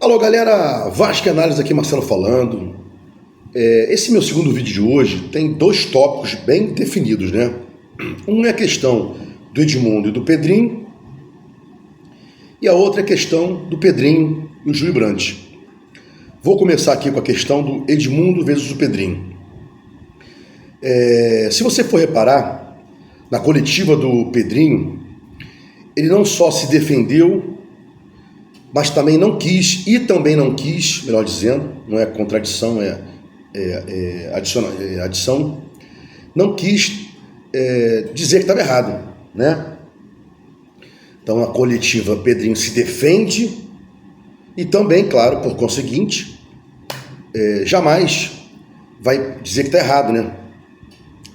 Alô galera, Vasco Análise aqui, Marcelo falando. Esse meu segundo vídeo de hoje tem dois tópicos bem definidos, né? Um é a questão do Edmundo e do Pedrinho, e a outra é a questão do Pedrinho e o Júlio Brandt. Vou começar aqui com a questão do Edmundo versus o Pedrinho. Se você for reparar, na coletiva do Pedrinho, ele não só se defendeu, mas também não quis, melhor dizendo, não é contradição, adição, não quis dizer que estava errado, né? Então a coletiva Pedrinho se defende e também, claro, por conseguinte, jamais vai dizer que está errado, né?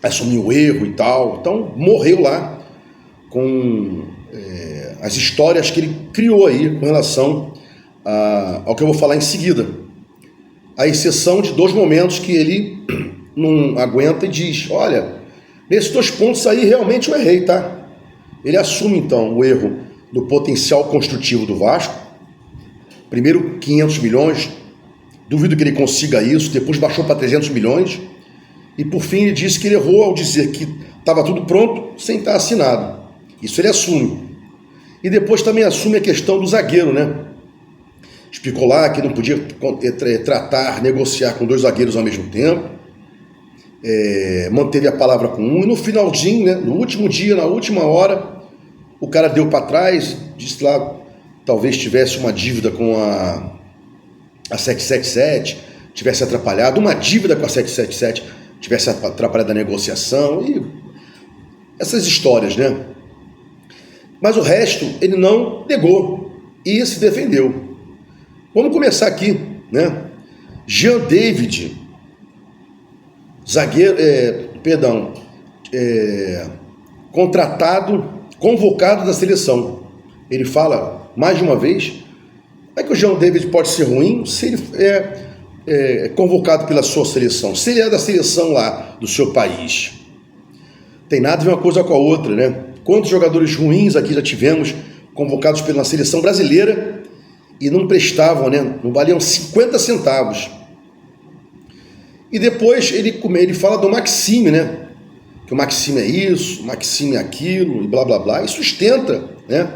Assumir o erro e tal. Então morreu lá com as histórias que ele criou aí com relação ao que eu vou falar em seguida. A exceção de dois momentos que ele não aguenta e diz: olha, nesses dois pontos aí realmente eu errei, tá? Ele assume então o erro do potencial construtivo do Vasco. Primeiro 500 milhões, duvido que ele consiga isso, depois baixou para 300 milhões e por fim ele disse que ele errou ao dizer que estava tudo pronto sem estar assinado. Isso ele assume. E depois também assume a questão do zagueiro, né? Explicou lá que não podia negociar com dois zagueiros ao mesmo tempo. Manteve a palavra com um. E no finalzinho, né, no último dia, na última hora, o cara deu para trás, disse lá, talvez tivesse uma dívida com a 777, tivesse atrapalhado, uma dívida com a 777 tivesse atrapalhado a negociação, e essas histórias, né? Mas o resto ele não negou e se defendeu. Vamos começar aqui, né? Jean David, zagueiro, convocado da seleção. Ele fala mais de uma vez: como é que o Jean David pode ser ruim se ele é convocado pela sua seleção? Se ele é da seleção lá do seu país. Tem nada a ver uma coisa com a outra, né? Quantos jogadores ruins aqui já tivemos convocados pela seleção brasileira e não prestavam, né? Não valiam 50 centavos. E depois ele fala do Maxime, né? Que o Maxime é isso, o Maxime é aquilo, e blá blá blá, e sustenta, né?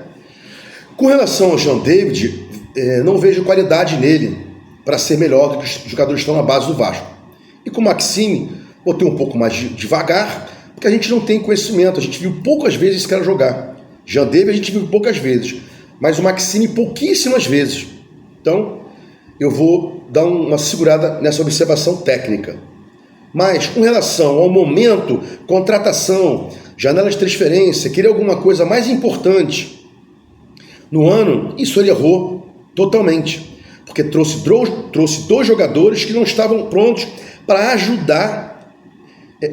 Com relação ao Jean David, não vejo qualidade nele para ser melhor do que os jogadores que estão na base do Vasco. E com o Maxime, vou ter um pouco mais devagar, porque a gente não tem conhecimento, a gente viu poucas vezes esse cara jogar. Jean David a gente viu poucas vezes, mas o Maxime pouquíssimas vezes. Então, eu vou dar uma segurada nessa observação técnica. Mas, com relação ao momento, contratação, janela de transferência, querer alguma coisa mais importante no ano, isso ele errou totalmente. Porque trouxe dois jogadores que não estavam prontos para ajudar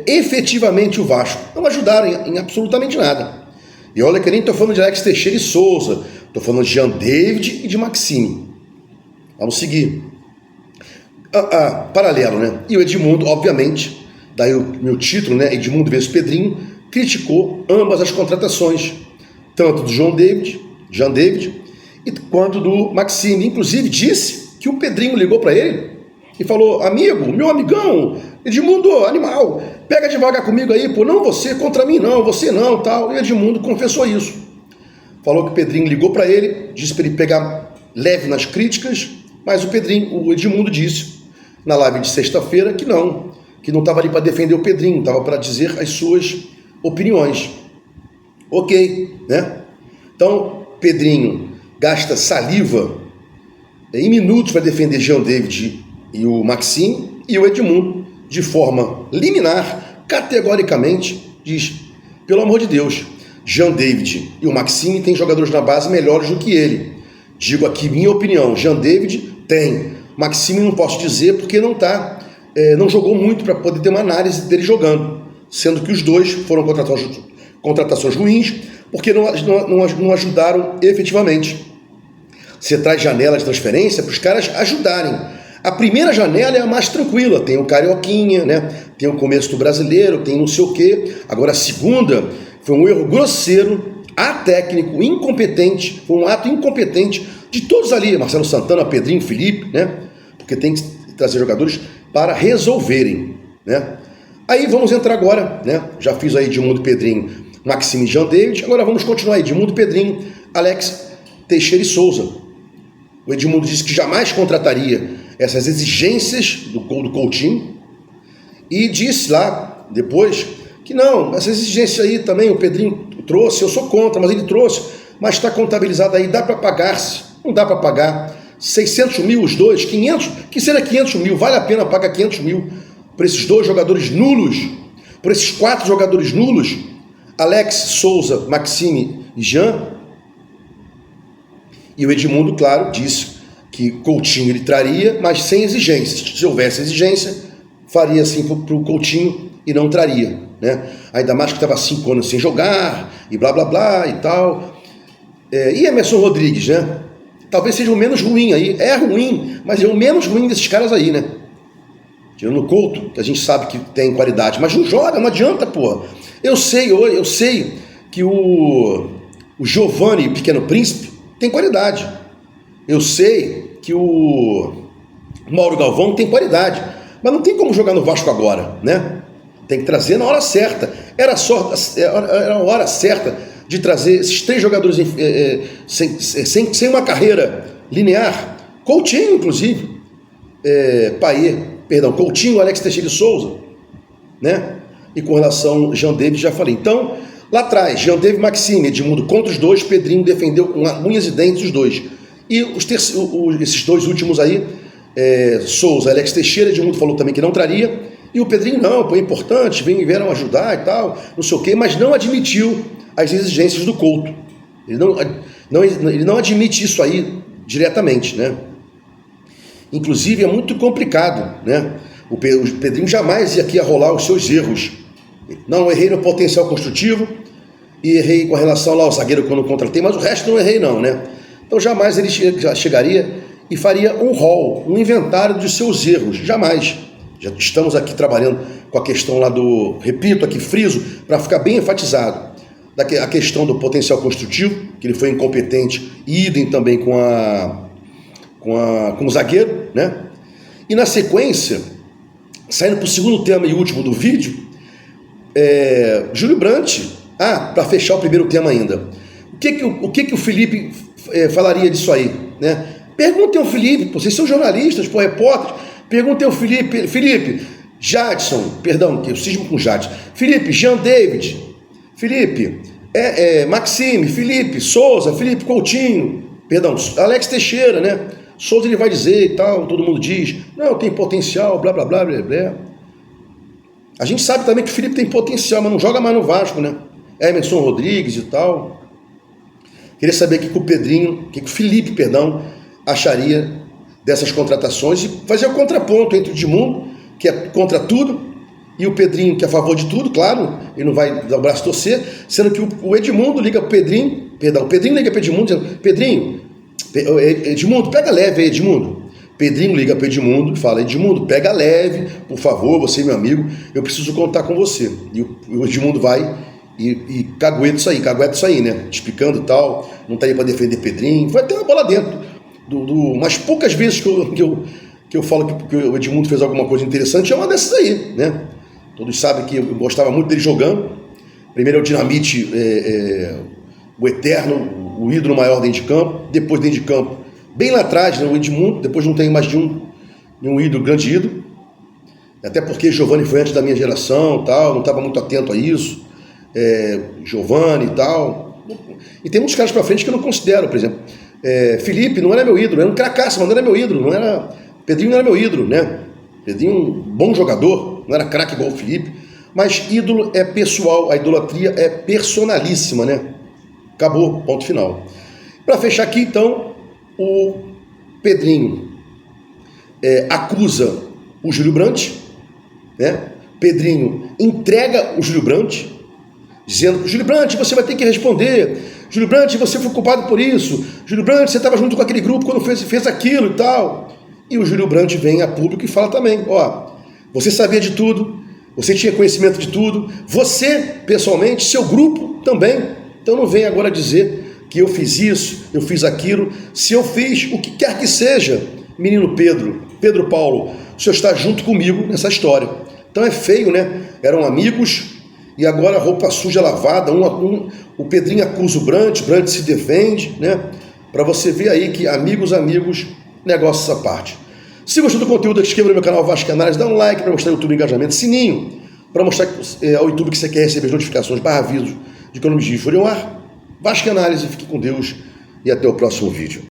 efetivamente o Vasco. Não ajudaram em absolutamente nada. E olha que eu nem estou falando de Alex Teixeira e Souza, estou falando de Jean David e de Maxime. Vamos seguir. Paralelo, né? E o Edmundo, obviamente, daí o meu título, né? Edmundo versus Pedrinho, criticou ambas as contratações, tanto do Jean David, quanto do Maxime. Inclusive disse que o Pedrinho ligou para ele e falou: amigo, meu amigão, Edmundo, animal, pega devagar comigo aí, pô, não você, contra mim não, você não, tal. E Edmundo confessou isso. Falou que o Pedrinho ligou para ele, disse para ele pegar leve nas críticas, mas o Edmundo disse na live de sexta-feira que não estava ali para defender o Pedrinho, estava para dizer as suas opiniões. Ok, né? Então, Pedrinho gasta saliva em minutos para defender Jean David e o Maxime, e o Edmundo, de forma liminar, categoricamente, diz: pelo amor de Deus, Jean David e o Maxime têm jogadores na base melhores do que ele. Digo aqui minha opinião: Jean David tem, Maxime não posso dizer porque não jogou muito para poder ter uma análise dele jogando, sendo que os dois foram contratações ruins porque não ajudaram efetivamente. Você traz janela de transferência para os caras ajudarem. A primeira janela é a mais tranquila, tem o Carioquinha, né? Tem o começo do Brasileiro, tem não sei o quê. Agora a segunda foi um erro grosseiro, atécnico, incompetente, foi um ato incompetente de todos ali, Marcelo Santana, Pedrinho, Felipe, né? Porque tem que trazer jogadores para resolverem, né? Aí vamos entrar agora, né? Já fiz aí Edmundo, Pedrinho, Maxime e Jean David, agora vamos continuar aí, Edmundo, Pedrinho, Alex Teixeira e Souza. O Edmundo disse que jamais contrataria essas exigências do Coutinho e disse lá, depois, que não, essas exigências aí também o Pedrinho trouxe, eu sou contra, mas ele trouxe, mas está contabilizado aí, dá para pagar-se, não dá para pagar 600 mil os dois, 500, que seja 500 mil, vale a pena pagar 500 mil por esses dois jogadores nulos, por esses 4 jogadores nulos, Alex, Souza, Maxime e Jean. E o Edmundo, claro, disse que Coutinho ele traria, mas sem exigências. Se houvesse exigência, faria assim para o Coutinho e não traria, né? Ainda mais que estava 5 anos sem jogar, e blá blá blá e tal. E Emerson Rodrigues, né? Talvez seja o menos ruim aí. É ruim, mas é o menos ruim desses caras aí, né? Tirando o Couto, que a gente sabe que tem qualidade, mas não joga, não adianta, porra. Eu sei que o Giovani, Pequeno Príncipe, tem qualidade. Eu sei que o Mauro Galvão tem qualidade, mas não tem como jogar no Vasco agora, né? Tem que trazer na hora certa. Era a hora certa de trazer esses 3 jogadores sem uma carreira linear. Coutinho, inclusive. Coutinho, Alex Teixeira e Souza, né? E com relação ao Jean David, já falei. Então, lá atrás, Jean David, Maxime, Edmundo contra os dois, Pedrinho defendeu com unhas e dentes os dois. E esses 2 últimos aí, Souza, Alex Teixeira, Edmundo falou também que não traria, e o Pedrinho não, pô, é importante, vieram ajudar e tal, não sei o quê, mas não admitiu as exigências do Couto. Ele não admite isso aí diretamente, né? Inclusive é muito complicado, né? O Pedrinho jamais ia rolar os seus erros. Não, errei no potencial construtivo e errei com relação lá ao zagueiro quando contratei, mas o resto não errei não, né? Então jamais ele chegaria e faria um rol, um inventário dos seus erros, jamais. Já estamos aqui trabalhando com a questão lá repito aqui, friso, para ficar bem enfatizado, a questão do potencial construtivo, que ele foi incompetente, e idem também com o zagueiro, né? E na sequência, saindo para o segundo tema e último do vídeo, Júlio Brandt, para fechar o primeiro tema ainda, o que o Felipe falaria disso aí, né? Perguntem ao Felipe, vocês são jornalistas, repórteres, perguntem ao Felipe, Jadson, perdão, que eu cismo com Jadson, Felipe, Jean David, Felipe, Maxime, Felipe, Souza, Felipe Coutinho, perdão, Alex Teixeira, né? Souza ele vai dizer e tal, todo mundo diz, não, tem potencial, blá blá blá blá blá. A gente sabe também que o Felipe tem potencial, mas não joga mais no Vasco, né? Emerson Rodrigues e tal. Queria saber o que o Felipe, acharia dessas contratações e fazer o contraponto entre o Edmundo, que é contra tudo, e o Pedrinho, que é a favor de tudo, claro, ele não vai dar o braço a torcer, sendo que o Edmundo liga para o Pedrinho, o Pedrinho liga para o Edmundo, dizendo, Edmundo, pega leve aí, Edmundo. Pedrinho liga para o Edmundo e fala, Edmundo, pega leve, por favor, você é meu amigo, eu preciso contar com você. E o Edmundo vai e cagueta isso aí, né? Explicando e tal, não tá aí para defender Pedrinho, foi até uma bola dentro. Mas poucas vezes que eu falo que o Edmundo fez alguma coisa interessante, é uma dessas aí, né? Todos sabem que eu gostava muito dele jogando. Primeiro é o Dinamite, o eterno, o ídolo maior dentro de campo. Depois dentro de campo, bem lá atrás, né, o Edmundo. Depois não tem mais de um ídolo, grande ídolo. Até porque Giovani foi antes da minha geração, tal, não estava muito atento a isso. Giovani e tal. E tem muitos caras para frente que eu não considero, por exemplo. Felipe não era meu ídolo, era um cracaço, mas não era meu ídolo. Pedrinho não era meu ídolo, né? Pedrinho um bom jogador, não era craque igual o Felipe. Mas ídolo é pessoal, a idolatria é personalíssima, né? Acabou, ponto final. Para fechar aqui, então, o Pedrinho acusa o Júlio Brandt, né? Pedrinho entrega o Júlio Brandt, dizendo, Júlio Brandt, você vai ter que responder, Júlio Brandt, você foi culpado por isso, Júlio Brandt, você estava junto com aquele grupo quando fez aquilo e tal. E o Júlio Brandt vem a público e fala também, você sabia de tudo, você tinha conhecimento de tudo, você, pessoalmente, seu grupo também, então não vem agora dizer que eu fiz isso, eu fiz aquilo. Se eu fiz o que quer que seja, menino Pedro Paulo, o senhor está junto comigo nessa história. Então é feio, né? Eram amigos e agora roupa suja lavada, o Pedrinho acusa o Brant se defende, né? Para você ver aí que amigos, negócios à parte. Se gostou do conteúdo, inscreva no meu canal Vasco Análise, dá um like para mostrar ao YouTube engajamento, sininho para mostrar ao YouTube que você quer receber as notificações, avisos de quando os vídeos forem ao ar. Vasco Análise, fique com Deus e até o próximo vídeo.